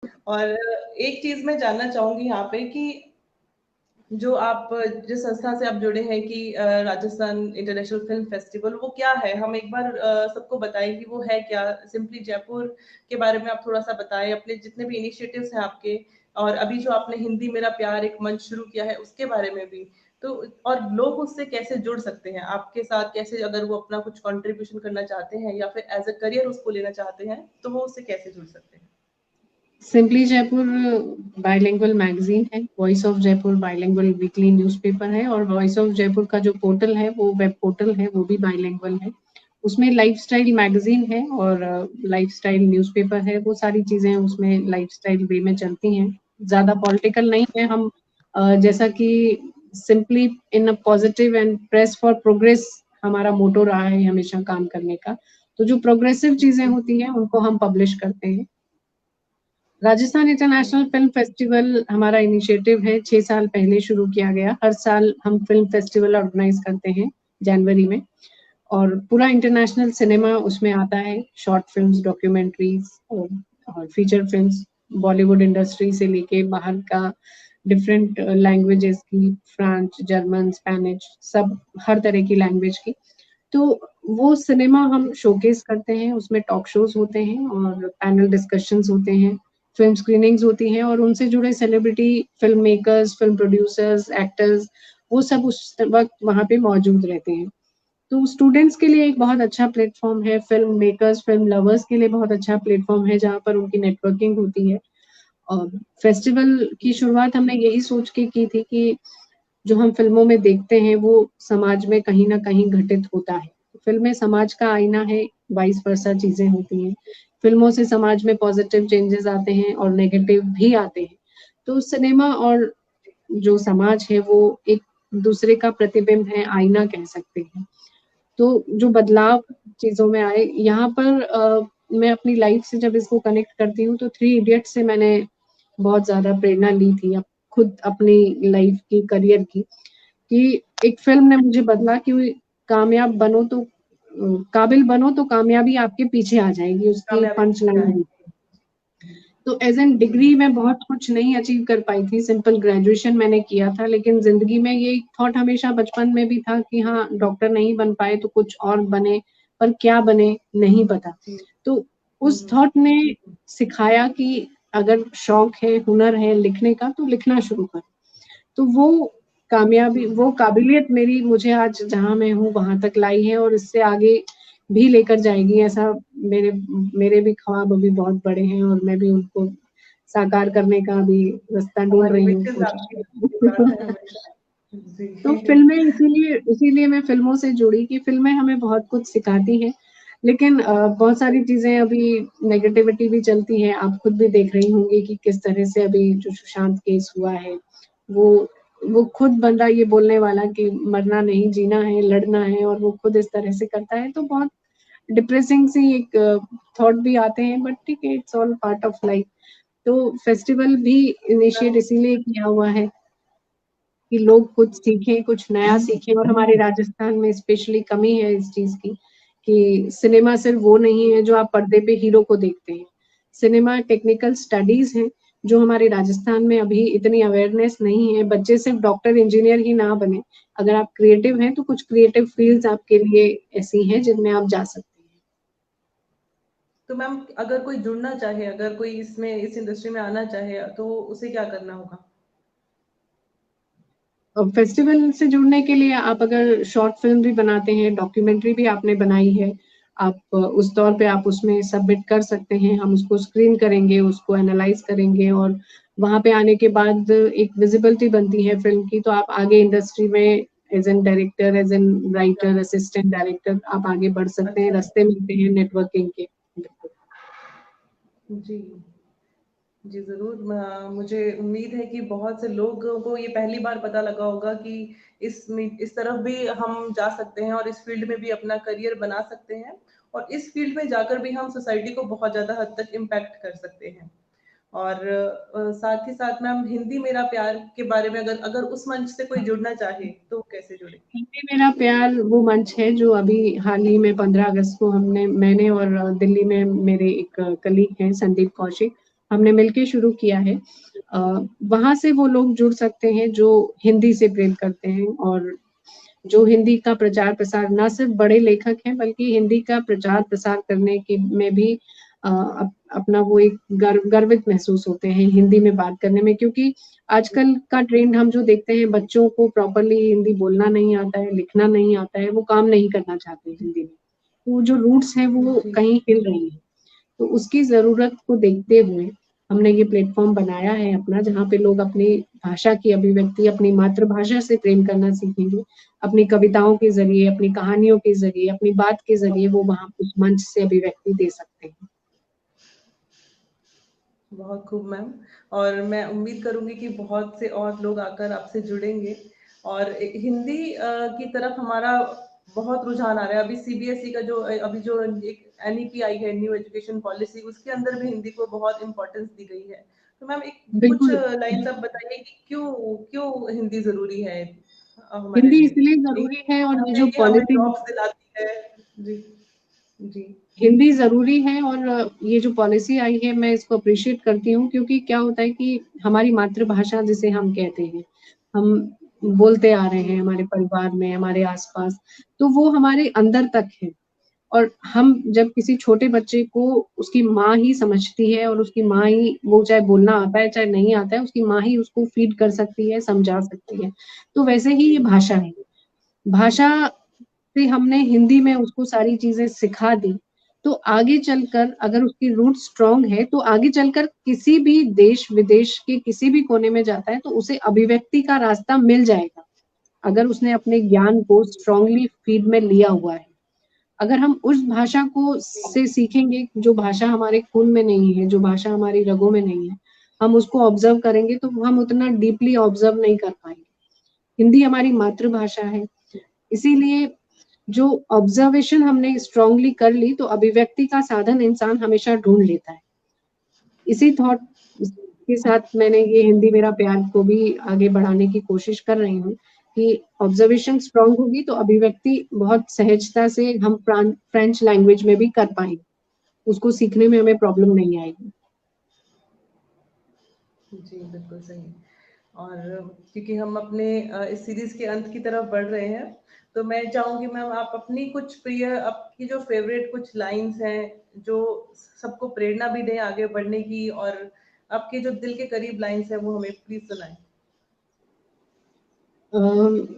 और एक चीज़ मैं जानना चाहूँगी यहाँ पे कि जो आप जिस संस्था से आप जुड़े हैं कि राजस्थान इंटरनेशनल फिल्म फेस्टिवल वो क्या है? हम एक बार सबको बताएँ कि वो है क्या? सिंपली जयपुर के बारे में आप थोड़ा-सा बताएँ, अपने जितने भी इनिशिएटिव्स हैं आपके और अभी जो आपने हिंदी मेरा प्यार एक मंच शुरू किया है, उसके बारे में भी। तो और लोग उससे कैसे जुड़ सकते हैं? आपके साथ कैसे अगर वो अपना कुछ कंट्रीब्यूशन करना चाहते हैं या फिर एज़ अ करियर उसको लेना चाहते हैं, तो वो उससे कैसे जुड़ सकते हैं? सिंपली जयपुर बाइलिंगुअल मैगजीन है, voice of Jaipur bilingual weekly newspaper है और वॉइस ऑफ जयपुर का जो पोर्टल है वो वेब पोर्टल है, वो भी बाइलिंगुअल है। उसमें लाइफस्टाइल मैगजीन है और लाइफस्टाइल न्यूज़पेपर है, वो सारी चीज़ें उसमें लाइफस्टाइल वे में चलती हैं। ज़्यादा पॉलिटिकल नहीं है, हम जैसा कि simply in a positive and press for progress हमारा मोटो रहा है हमेशा काम करने का। तो जो प्रोग्रेसिव चीज़ें होती हैं उनको हम पब्लिश करते हैं। राजस्थान इंटरनेशनल फिल्म फेस्टिवल हमारा इनिशिएटिव है, 6 साल पहले शुरू किया गया। हर साल हम फिल्म फेस्टिवल ऑर्गेनाइज करते हैं जनवरी में और पूरा इंटरनेशनल सिनेमा उसमें आता है, शॉर्ट फिल्म्स, डॉक्यूमेंट्रीज और फीचर फिल्म्स, बॉलीवुड इंडस्ट्री से लेके बाहर का डिफरेंट लैंग्वेजेस की, फ्रेंच, जर्मन, स्पेनिश, सब हर तरह की लैंग्वेज की। तो वो सिनेमा हम शोकेस करते हैं, उसमें टॉक शोज़ होते हैं और पैनल डिस्कशंस होते हैं, फ़िल्म स्क्रीनिंग्स होती हैं और उनसे जुड़े celebrity, film makers, film producers, actors, वो सब उस वक़्त वहाँ पे मौजूद रहते हैं। तो स्टूडेंट्स के लिए एक बहुत अच्छा प्लेटफ़ॉर्म है, फ़िल्म मेकर्स, फ़िल्म लवर्स के लिए बहुत अच्छा प्लेटफ़ॉर्म है, जहाँ पर उनकी नेटवर्किंग होती है। और फेस्टिवल की शुरुआत हमने यही सोच के की थी कि जो हम फ़िल्मों में देखते हैं, वो समाज में कहीं न कहीं घटित होता है। फ़िल्में समाज का आईना है, वाइस वर्सा चीज़ें होती हैं। फ़िल्मों से समाज में पॉज़िटिव चेंजेज़ आते हैं और नेगेटिव भी आते हैं। तो सिनेमा और जो समाज है, वो एक दूसरे का प्रतिबिंब है, आईना कह सकते हैं। तो जो बदलाव चीज़ों में आए, यहाँ पर मैं अपनी लाइफ़ से जब इसको कनेक्ट करती हूँ, तो थ्री इडियट्स से मैंने बहुत ज़्यादा प्रेरणा ली थी, खुद अपनी लाइफ़ की, करियर की। कि एक फ़िल्म ने मुझे बदला कि कामयाब बनो तो काबिल बनो तो कामयाबी आपके पीछे आ जाएगी, उसकी कामयाबी पंच क्या लाइन है? थी। तो एज़ एन जी। डिग्री मैं बहुत कुछ नहीं अचीव कर पाई थी, सिंपल ग्रेजुएशन मैंने किया था, लेकिन ज़िंदगी में ये एक थॉट हमेशा बचपन में भी था कि हाँ, डॉक्टर नहीं बन पाए तो कुछ और बने, पर क्या बने नहीं पता। जी। तो हुँ, उस हुँ। थॉट ने सिखाया कि अगर शौक है, हुनर है लिखने का तो लिखना शुरू करो। तो वो जी। कामयाबी वो काबिलियत मेरी मुझे आज जहाँ मैं हूँ वहाँ तक लाई है और इससे आगे भी लेकर जाएगी ऐसा मेरे मेरे भी ख्वाब अभी बहुत बड़े हैं और मैं भी उनको साकार करने का अभी रास्ता ढूँढ हमारी रही हूँ, विशेज़ कोशिश आपके कर साथ है रही हूँ। हमेशा। जी। तो फ़िल्में इसीलिए मैं फ़िल्मों से जुड़ी कि फ़िल्में हमें बहुत कुछ सिखाती हैं, लेकिन बहुत सारी चीज़ें अभी नेगेटिविटी भी चलती है, आप खुद भी देख रही होंगी कि किस तरह से अभी जो सुशांत केस हुआ है, वो वो खुद बंदा ये बोलने वाला कि मरना नहीं, जीना है, लड़ना है और वो खुद इस तरह से करता है, तो बहुत डिप्रेसिंग सी एक थॉट भी आते हैं, बट ठीक है, it's all part of life. तो फेस्टिवल भी इनिशिएट इसीलिए किया हुआ है कि लोग कुछ सीखें, कुछ नया सीखें और हमारे राजस्थान में स्पेशली कमी है इस चीज़ की कि सिनेमा सिर्फ़ वो नहीं है जो आप पर्दे पे हीरो को देखते हैं। सिनेमा टेक्निकल स्टडीज़ हैं, जो हमारे राजस्थान में अभी इतनी अवेयरनेस नहीं है। बच्चे सिर्फ़ डॉक्टर, इंजीनियर ही ना बने। अगर आप क्रिएटिव हैं, तो कुछ क्रिएटिव फ़ील्ड्स आपके लिए ऐसी हैं जिनमें आप जा सकते हैं। तो मैम अगर कोई जुड़ना चाहे, अगर कोई इसमें इस इंडस्ट्री में आना चाहे, तो उसे क्या करना होगा? फेस्टिवल से जुड़ने के लिए आप अगर शॉर्ट फ़िल्म भी बनाते हैं, डॉक्यूमेंट्री भी आपने बनाई है, आप उस तौर पे आप उसमें सबमिट कर सकते हैं। हम उसको स्क्रीन करेंगे, उसको एनालाइज़ करेंगे और वहाँ पे आने के बाद एक विज़िबिलिटी बनती है फ़िल्म की, तो आप आगे इंडस्ट्री में as an director, as an writer, assistant director आप आगे बढ़ सकते हैं, अच्छा। रास्ते मिलते हैं नेटवर्किंग के। बिल्कुल। जी। जी, ज़रूर मुझे उम्मीद है कि बहुत से लोगों को ये पहली बार पता लगा होगा कि इस तरफ भी हम जा सकते हैं और इस फ़ील्ड में भी अपना करियर बना सकते हैं और इस फ़ील्ड में जाकर भी हम सोसाइटी को बहुत ज़्यादा हद तक इम्पैक्ट कर सकते हैं। और साथ ही साथ मैम हिंदी मेरा प्यार के बारे में अगर अगर उस मंच से कोई जुड़ना चाहे, तो वो कैसे जुड़े? हिंदी मेरा प्यार वो मंच है जो अभी हाल ही में 15 अगस्त को मैंने और दिल्ली में मेरे एक कलीग हैं संदीप कौशिक, हमने मिलके शुरू किया है। वहाँ से वो लोग जुड़ सकते हैं जो हिंदी से प्रेम करते हैं और जो हिंदी का प्रचार प्रसार, ना सिर्फ बड़े लेखक हैं बल्कि हिंदी का प्रचार प्रसार करने के में भी अपना वो एक गर्वित महसूस होते हैं हिंदी में बात करने में, क्योंकि आजकल का ट्रेंड हम जो देखते हैं, बच्चों को प्रॉपरली हिंदी बोलना नहीं आता है, लिखना नहीं आता है, वो काम नहीं करना चाहते हिंदी में। तो जो रूट्स हैं वो कहीं हिल रही हैं। तो उसकी ज़रूरत को देखते हुए हमने ये प्लेटफ़ॉर्म बनाया है अपना, जहाँ पे लोग अपनी भाषा की अभिव्यक्ति, अपनी मातृभाषा से प्रेम करना सीखेंगे। अपनी कविताओं के ज़रिए, अपनी कहानियों के ज़रिए, अपनी बात के ज़रिए वो वहाँ उस मंच से अभिव्यक्ति दे सकते हैं। बहुत खूब मैम। और मैं उम्मीद करूंगी कि बहुत से और लोग आकर आपसे जुड़ेंगे और हिंदी की तरफ हमारा बहुत रुझान आ रहा है। अभी सीबीएसई का जो अभी जो एक एनईपी आई है, न्यू एजुकेशन पॉलिसी, उसके अंदर भी हिंदी को बहुत इंपॉर्टेंस दी गई है। तो मैम एक कुछ बिल्कुल। लाइन्स आप बताइए कि क्यों क्यों हिंदी जरूरी है हमारे हिंदी लिए? इसलिए ज़रूरी है और ये जो ये हमें पॉलिसी जॉब्स दिलाती है। जी जी हिंदी ज़रूरी है और ये जो पॉलिसी आई है मैं इसको अप्रिशिएट करती हूँ, क्योंकि क्या होता है कि हमारी मातृभाषा जिसे हम कहते हैं, हम बोलते आ रहे जी हैं हमारे परिवार में, हमारे आस-पास, तो वो हमारे अंदर तक है। और हम जब किसी छोटे बच्चे को उसकी माँ ही समझती है और उसकी माँ ही, वो चाहे बोलना आता है चाहे नहीं आता है, उसकी माँ ही उसको फीड कर सकती है, समझा सकती है। तो वैसे ही ये भाषा है। भाषा से हमने हिंदी में उसको सारी चीज़ें सिखा दी, तो आगे चलकर अगर उसकी रूट स्ट्रॉन्ग है, तो आगे चलकर किसी भी देश-विदेश के किसी भी कोने में जाता है, तो उसे अभिव्यक्ति का रास्ता मिल जाएगा, अगर उसने अपने ज्ञान को स्ट्रॉन्गली फीड में लिया हुआ है। अगर हम उस भाषा को से सीखेंगे, जो भाषा हमारे खून में नहीं है, जो भाषा हमारी रगों में नहीं है, हम उसको ऑब्ज़र्व करेंगे, तो हम उतना डीपली ऑब्ज़र्व नहीं कर पाएँगे। हिंदी हमारी मातृभाषा है, इसीलिए जो ऑब्जर्वेशन हमने स्ट्रांगली कर ली, तो अभिव्यक्ति का साधन इंसान हमेशा ढूँढ लेता है। इसी थॉट के साथ मैंने ये हिंदी मेरा प्यार को भी आगे बढ़ाने की कोशिश कर रही हूँ कि ऑब्जर्वेशन स्ट्रांग होगी तो अभिव्यक्ति बहुत सहजता से हम फ्रेंच लैंग्वेज में भी कर पाएँगे। उसको सीखने में हमें प्रॉब्लम नहीं आएगी। जी, बिल्कुल सही। और क्योंकि हम अपने इस सीरीज़ के अंत की तरफ बढ़ रहे हैं, तो मैं चाहूँगी मैम आप अपनी कुछ प्रिय, आपकी जो फ़ेवरेट कुछ लाइन्स हैं, जो सबको प्रेरणा भी दें आगे बढ़ने की, और आपके जो दिल के करीब लाइन्स हैं, वो हमें प्लीज़ सुनाएँ।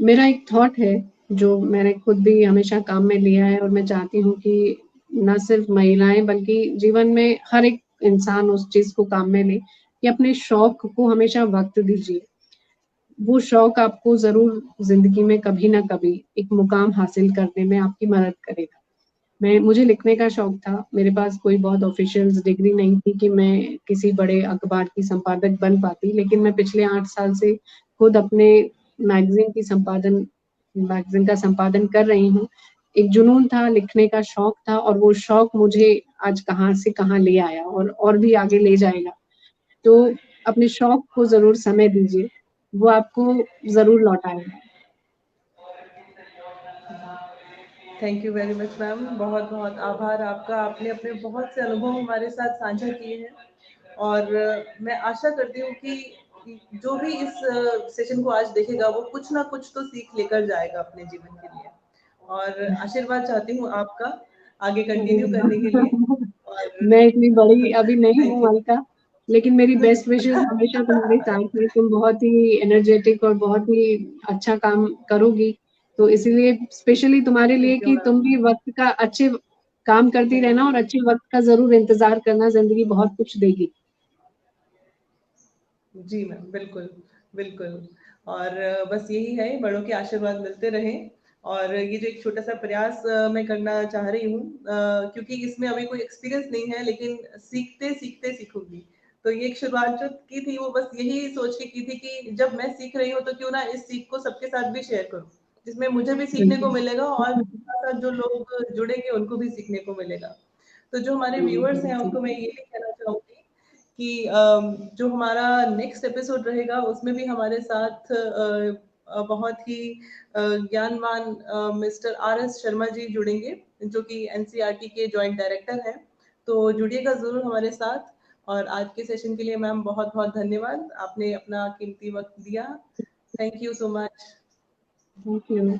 मेरा एक थॉट है, जो मैंने खुद भी हमेशा काम में लिया है और मैं चाहती हूँ कि ना सिर्फ़ महिलाएँ बल्कि जीवन में हर एक इंसान उस चीज़ को काम में ले कि अपने शौक को हमेशा वक़्त दीजिए। वो शौक आपको ज़रूर ज़िंदगी में कभी न कभी एक मुकाम हासिल करने में आपकी मदद करेगा। मुझे लिखने का शौक था, मेरे पास कोई बहुत ऑफ़िशियल्स डिग्री नहीं थी कि मैं किसी बड़े अखबार की संपादक बन पाती, लेकिन मैं पिछले 8 साल से खुद अपने मैगज़ीन का संपादन कर रही हूँ। एक जुनून था, लिखने का शौक था और वो शौक मुझे आज कहाँ से कहाँ ले आया और भी आगे ले जाएगा। तो अपने शौक को ज़रूर समय दीजिए, वो आपको ज़रूर लौटाएगा। Thank you very much ma'am. बहुत-बहुत आभार आपका। आपने अपने बहुत से अनुभव हमारे साथ साझा किए हैं और मैं आशा करती हूँ कि जो भी इस सेशन को आज देखेगा, वो कुछ ना कुछ तो सीख लेकर जाएगा अपने जीवन के लिए। और आशीर्वाद चाहती हूँ आपका आगे अरे कंटिन्यू करने के लिए। वाह! और मैं इतनी बड़ी अभी नहीं थैंक हूँ यू। अलका, लेकिन मेरी बेस्ट विशेज़ हमेशा तुम्हारे साथ हैं। तुम बहुत ही एनर्जेटिक और बहुत ही अच्छा काम करोगी। तो इसीलिए स्पेशली तुम्हारे लिए थैंक यू कि मैम। तुम भी वक़्त का अच्छे काम करती रहना और अच्छे वक़्त का ज़रूर इंतज़ार करना, ज़िंदगी बहुत कुछ देगी। जी मैम, बिल्कुल, बिल्कुल। और बस यही है, बड़ों के आशीर्वाद मिलते रहें। और ये जो एक छोटा-सा प्रयास मैं करना चाह रही हूँ, क्योंकि इसमें अभी कोई एक्सपीरियंस नहीं है, लेकिन सीखते-सीखते सीखूँगी। तो ये एक शुरुआत जो की थी, वो बस यही सोच के की थी कि जब मैं सीख रही हूँ, तो क्यों ना इस सीख को सबके साथ भी शेयर करूँ, जिसमें मुझे भी सीखने को बिल्कुल। मिलेगा और साथ-साथ जो लोग जुड़ेंगे, उनको भी सीखने को मिलेगा। तो जो हमारे जी, व्यूअर्स जी, हैं, जी। उनको मैं ये भी कहना चाहूँगी कि जो हमारा नेक्स्ट एपिसोड रहेगा, उसमें भी हमारे साथ बहुत ही ज्ञानवान मिस्टर आर.एस. शर्मा जी जुड़ेंगे, जो कि एनसीईआरटी के जॉइंट डायरेक्टर हैं। तो जुड़िएगा ज़रूर हमारे साथ। और आज के सेशन के लिए मैम बहुत बहुत धन्यवाद, आपने अपना कीमती वक्त दिया। Thank you so much. Thank you.